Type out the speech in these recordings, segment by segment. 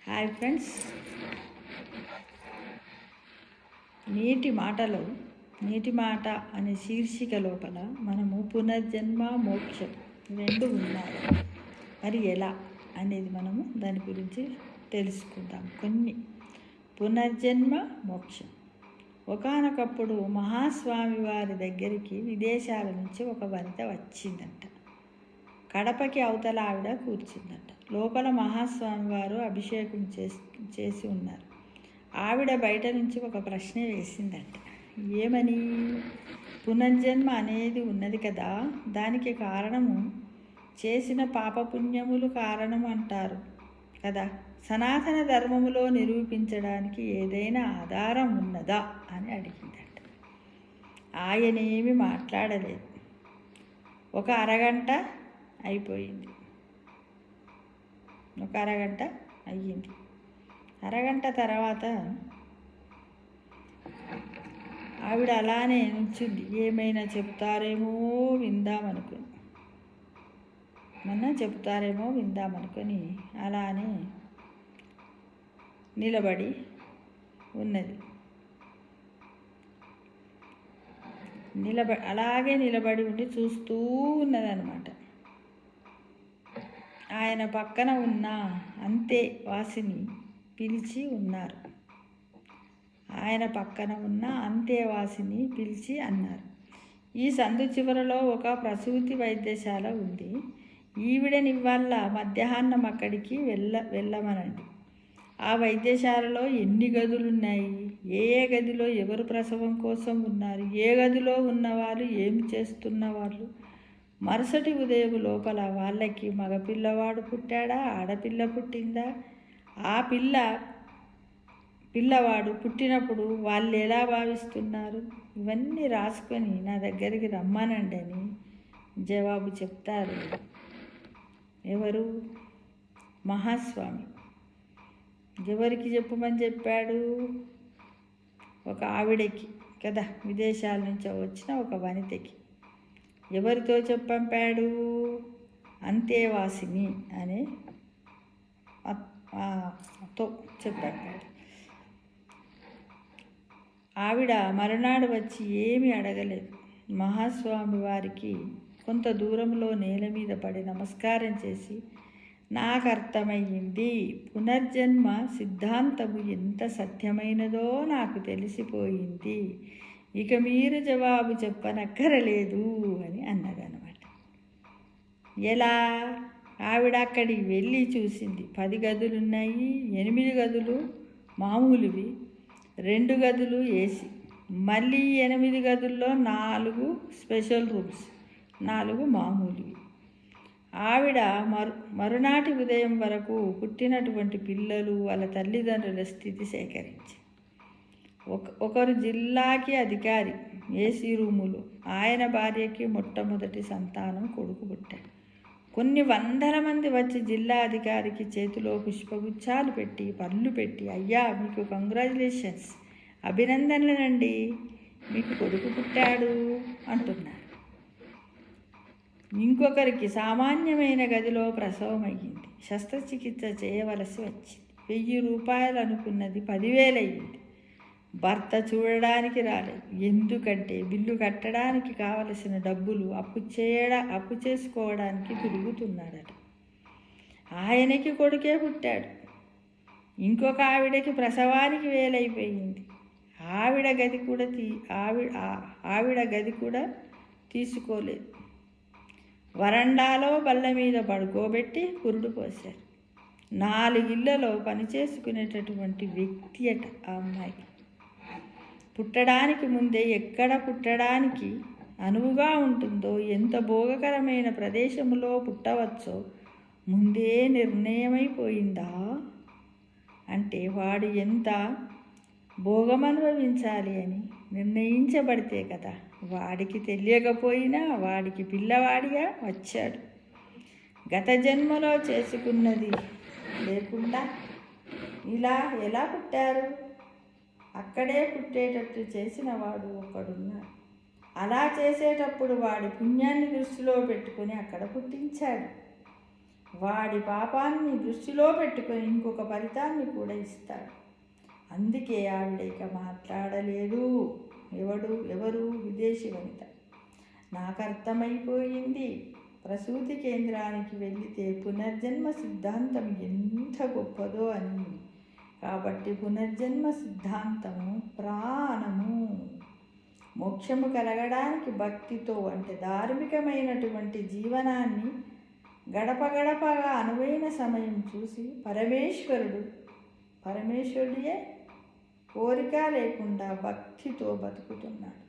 Hi friends, నీటి మాట అనే శీర్షిక లోపల మనము పునర్జన్మ మోక్షం రెండు ఉన్నాయి. మరి ఎలా అనేది మనము దాని గురించి తెలుసుకుందాం. కొన్ని పునర్జన్మ మోక్షం. ఒకానొకప్పుడు మహాస్వామి వారి దగ్గరికి విదేశాల నుంచి ఒక వనిత వచ్చిందంట. కడపకి అవతల ఆవిడ కూర్చుందంట. లోపల మహాస్వామి వారు అభిషేకం చేసి ఉన్నారు. ఆవిడ బయట నుంచి ఒక ప్రశ్న వేసిందంట. ఏమని? పునర్జన్మ అనేది ఉన్నది కదా, దానికి కారణము చేసిన పాపపుణ్యములు కారణం అంటారు కదా, సనాతన ధర్మములో నిరూపించడానికి ఏదైనా ఆధారం ఉన్నదా అని అడిగిందంట. ఆయనేమి మాట్లాడలేదు. ఒక అరగంట అయిపోయింది. ఒక అరగంట అయ్యింది. అరగంట తర్వాత ఆవిడ అలానే నుంచుంది. ఏమైనా చెప్తారేమో విందామనుకొని అలానే నిలబడి ఉన్నది. అలాగే నిలబడి ఉండి చూస్తూ ఉన్నదన్నమాట. ఆయన పక్కన ఉన్న అంతేవాసిని పిలిచి అన్నారు, ఈ సందు చివరలో ఒక ప్రసూతి వైద్యశాల ఉంది. ఈవిడనివ్వాళ్ళ మధ్యాహ్నం అక్కడికి వెళ్ళమనండి. ఆ వైద్యశాలలో ఎన్ని గదులున్నాయి, ఏ గదిలో ఎవరు ప్రసవం కోసం ఉన్నారు, ఏ గదిలో ఉన్నవాళ్ళు ఏమి చేస్తున్నవాళ్ళు, మరుసటి ఉదయం లోపల వాళ్ళకి మగపిల్లవాడు పుట్టాడా, ఆడపిల్ల పుట్టిందా, ఆ పిల్లవాడు పుట్టినప్పుడు వాళ్ళు ఎలా భావిస్తున్నారు, ఇవన్నీ రాసుకొని నా దగ్గరికి రమ్మనండి అని జవాబు చెప్తారు. ఎవరు? మహాస్వామి. ఎవరికి చెప్పమని చెప్పాడు? ఒక ఆవిడకి కదా, విదేశాల నుంచి వచ్చిన ఒక వనితకి. ఎవరితో చెప్పంపాడు? అంతేవాసిని అనే తో చెప్పంపాడు. ఆవిడ మరునాడు వచ్చి ఏమీ అడగలేదు. మహాస్వామి వారికి కొంత దూరంలో నేల మీద పడి నమస్కారం చేసి, నాకు అర్థమయ్యింది, పునర్జన్మ సిద్ధాంతము ఎంత సత్యమైనదో నాకు తెలిసిపోయింది, ఇక మీరు జవాబు చెప్పనక్కరలేదు అని అన్నదన్నమాట. ఎలా? ఆవిడ అక్కడికి వెళ్ళి చూసింది. 10 గదులున్నాయి. 8 గదులు మామూలువి, 2 గదులు ఏసీ, మళ్ళీ 8 గదుల్లో 4 స్పెషల్ రూమ్స్, 4 మామూలువి. ఆవిడ మరునాటి ఉదయం వరకు పుట్టినటువంటి పిల్లలు వాళ్ళ తల్లిదండ్రుల స్థితి సేకరించి, ఒకరు జిల్లాకి అధికారి, ఏసీ రూములు. ఆయన భార్యకి మొట్టమొదటి సంతానం కొడుకు పుట్టాడు. కొన్ని వందల మంది వచ్చి జిల్లా అధికారికి చేతిలో పుష్పగుచ్చాలు పెట్టి పళ్ళు పెట్టి, అయ్యా మీకు కంగ్రాచులేషన్స్, అభినందనలండి, మీకు కొడుకు పుట్టాడు అంటున్నారు. ఇంకొకరికి సామాన్యమైన గదిలో ప్రసవం అయ్యింది. శస్త్రచికిత్స చేయవలసి వచ్చింది. 1000 రూపాయలు అనుకున్నది 10,000 అయ్యింది. భర్త చూడడానికి రాలేదు. ఎందుకంటే బిల్లు కట్టడానికి కావలసిన డబ్బులు అప్పు చేసుకోవడానికి తిరుగుతున్నాడట. ఆయనకి కొడుకే పుట్టాడు. ఇంకొక ఆవిడకి ప్రసవానికి వేలైపోయింది. ఆవిడ గది కూడా తీసుకోలేదు. వరండాలో బల్ల మీద పడుకోబెట్టి పురుడు పోశారు. 4 ఇళ్లలో పనిచేసుకునేటటువంటి వ్యక్తి అట ఆ అమ్మాయికి. పుట్టడానికి ముందే ఎక్కడ పుట్టడానికి అనువుగా ఉంటుందో, ఎంత భోగకరమైన ప్రదేశంలో పుట్టవచ్చో ముందే నిర్ణయమైపోయిందా? అంటే వాడు ఎంత భోగం అనుభవించాలి అని నిర్ణయించబడితే కదా వాడికి తెలియకపోయినా వాడికి పిల్లవాడిగా వచ్చాడు. గత జన్మలో చేసుకున్నది లేకుండా ఇలా ఎలా పుట్టారు? అక్కడే పుట్టేటట్టు చేసిన వాడు ఒకడున్నాడు. అలా చేసేటప్పుడు వాడి పుణ్యాన్ని దృష్టిలో పెట్టుకొని అక్కడ పుట్టించాడు. వాడి పాపాన్ని దృష్టిలో పెట్టుకొని ఇంకొక ఫలితాన్ని కూడా ఇస్తాడు. అందుకే ఆవిడ ఇక మాట్లాడలేదు. ఎవరు విదేశీ వనిత. నాకు అర్థమైపోయింది. ప్రసూతి కేంద్రానికి వెళితే పునర్జన్మ సిద్ధాంతం ఎంత గొప్పదో అని. కాబట్టి పునర్జన్మ సిద్ధాంతము ప్రాణము. మోక్షము కలగడానికి భక్తితో అంటే ధార్మికమైనటువంటి జీవనాన్ని గడప గడపగా అనువైన సమయం చూసి పరమేశ్వరుడియే కోరిక లేకుండా భక్తితో బతుకుతున్నాడు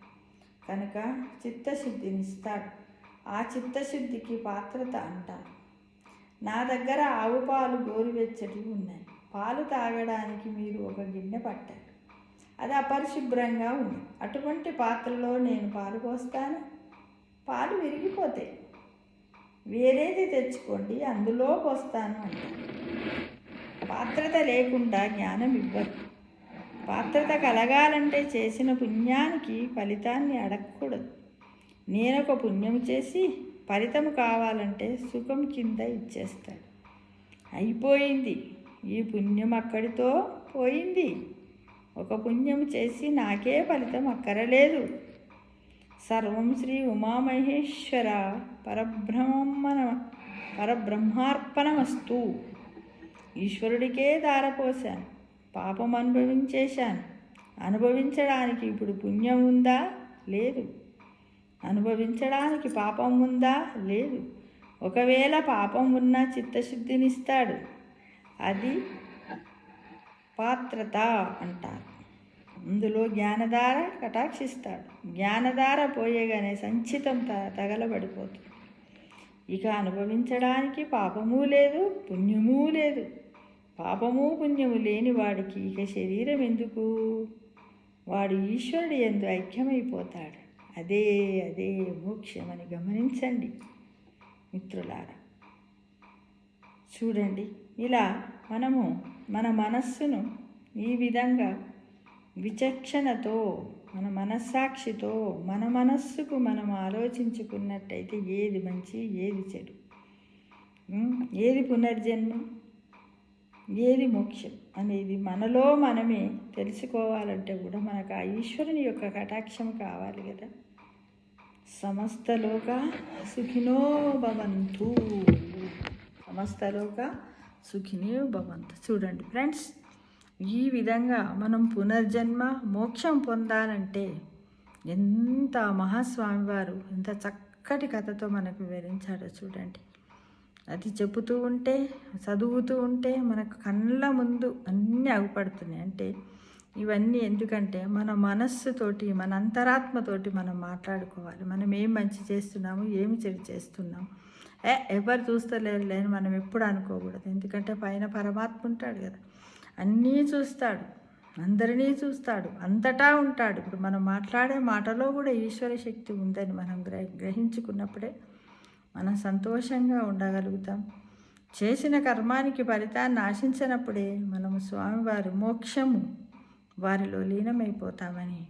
కనుక చిత్తశుద్ధినిస్తాడు. ఆ చిత్తశుద్ధికి పాత్రత అంటారు. నా దగ్గర ఆవు పాలు గోరువెచ్చటివి ఉన్నాయి. పాలు తాగడానికి మీరు ఒక గిన్నె పట్టారు. అది అపరిశుభ్రంగా ఉంది. అటువంటి పాత్రలో నేను పాలు పోస్తాను, పాలు విరిగిపోతాయి. వేరేది తెచ్చుకోండి, అందులో పోస్తాను అంటారు. పాత్రత లేకుండా జ్ఞానం ఇవ్వరు. పాత్రత కలగాలంటే చేసిన పుణ్యానికి ఫలితాన్ని అడగకూడదు. నేనొక పుణ్యం చేసి ఫలితం కావాలంటే సుఖం కింద ఇచ్చేస్తాడు. అయిపోయింది. ఈ పుణ్యం అక్కడితో పోయింది. ఒక పుణ్యం చేసి నాకే ఫలితం అక్కరలేదు. సర్వం శ్రీ ఉమామహేశ్వర పరబ్రహ్మార్పణమస్తు. ఈశ్వరుడికే దారపోశాను, పాపం అనుభవించేశాను. అనుభవించడానికి ఇప్పుడు పుణ్యం ఉందా? లేదు. అనుభవించడానికి పాపం ఉందా? లేదు. ఒకవేళ పాపం ఉన్నా చిత్తశుద్ధినిస్తాడు. అది పాత్రత అంటారు. అందులో జ్ఞానధార కటాక్షిస్తాడు. జ్ఞానధార పోయేగానే సంచితం తగలబడిపోతుంది. ఇక అనుభవించడానికి పాపము లేదు, పుణ్యమూ లేదు. పాపము పుణ్యము లేని వాడికి ఇక శరీరం ఎందుకు? వాడు ఈశ్వరుడు యందు ఐక్యమైపోతాడు. అదే మోక్షమని గమనించండి మిత్రులారా. చూడండి, ఇలా మనము మన మనస్సును ఈ విధంగా విచక్షణతో, మన మనస్సాక్షితో, మన మనస్సుకు మనం ఆలోచించుకున్నట్టయితే ఏది మంచి, ఏది చెడు, ఏది పునర్జన్మ, ఏది మోక్షం అనేది మనలో మనమే తెలుసుకోవాలంటే కూడా మనకు ఆ ఈశ్వరుని యొక్క కటాక్షం కావాలి కదా. సమస్తలోక సుఖినో భవంతు. సమస్తలోక సుఖినో భవంతు. చూడండి ఫ్రెండ్స్, ఈ విధంగా మనం పునర్జన్మ మోక్షం పొందాలంటే ఎంత మహాస్వామి వారు ఎంత చక్కటి కథతో మనకు వివరించాడో చూడండి. అది చెబుతూ ఉంటే, చదువుతూ ఉంటే మనకు కళ్ళ ముందు అన్నీ అగుపడుతున్నాయి. అంటే ఇవన్నీ ఎందుకంటే మన మనస్సుతోటి, మన అంతరాత్మతోటి మనం మాట్లాడుకోవాలి. మనం ఏం మంచి చేస్తున్నాము, ఏమి చెడు చేస్తున్నాము, ఎవరు చూస్తలేరు లేని మనం ఎప్పుడు అనుకోకూడదు. ఎందుకంటే పైన పరమాత్మ ఉంటాడు కదా, అన్నీ చూస్తాడు, అందరినీ చూస్తాడు, అంతటా ఉంటాడు. ఇప్పుడు మనం మాట్లాడే మాటలో కూడా ఈశ్వర శక్తి ఉందని మనం గ్రహించుకున్నప్పుడే మనం సంతోషంగా ఉండగలుగుతాం. చేసిన కర్మానికి ఫలితాన్ని ఆశించినప్పుడే మనము స్వామివారి మోక్షము వారిలో లీనమైపోతామని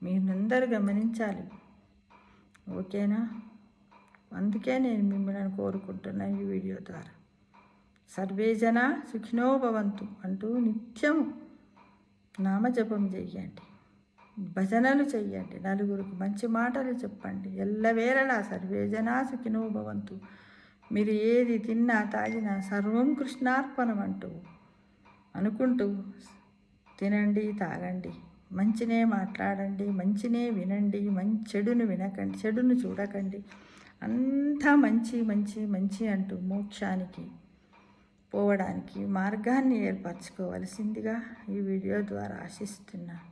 మీరందరూ గమనించాలి. ఓకేనా? అందుకే నేను మిమ్మల్ని కోరుకుంటున్నా ఈ వీడియో ద్వారా. సర్వే జన సుఖినో భవంతు అంటూ నిత్యం నామజపం చెయ్యండి, భజనలు చెయ్యండి, నలుగురికి మంచి మాటలు చెప్పండి. ఎల్లవేళలా సర్వే జన సుఖినో భవంతు. మీరు ఏది తిన్నా తాగినా సర్వం కృష్ణార్పణం అంటూ అనుకుంటూ తినండి, తాగండి, మంచినే మాట్లాడండి, మంచినే వినండి, చెడును వినకండి, చెడును చూడకండి. అంతా మంచి మంచి మంచి అంటూ మోక్షానికి పోవడానికి మార్గాన్ని ఏర్పరచుకోవలసిందిగా ఈ వీడియో ద్వారా ఆశిస్తున్నాను.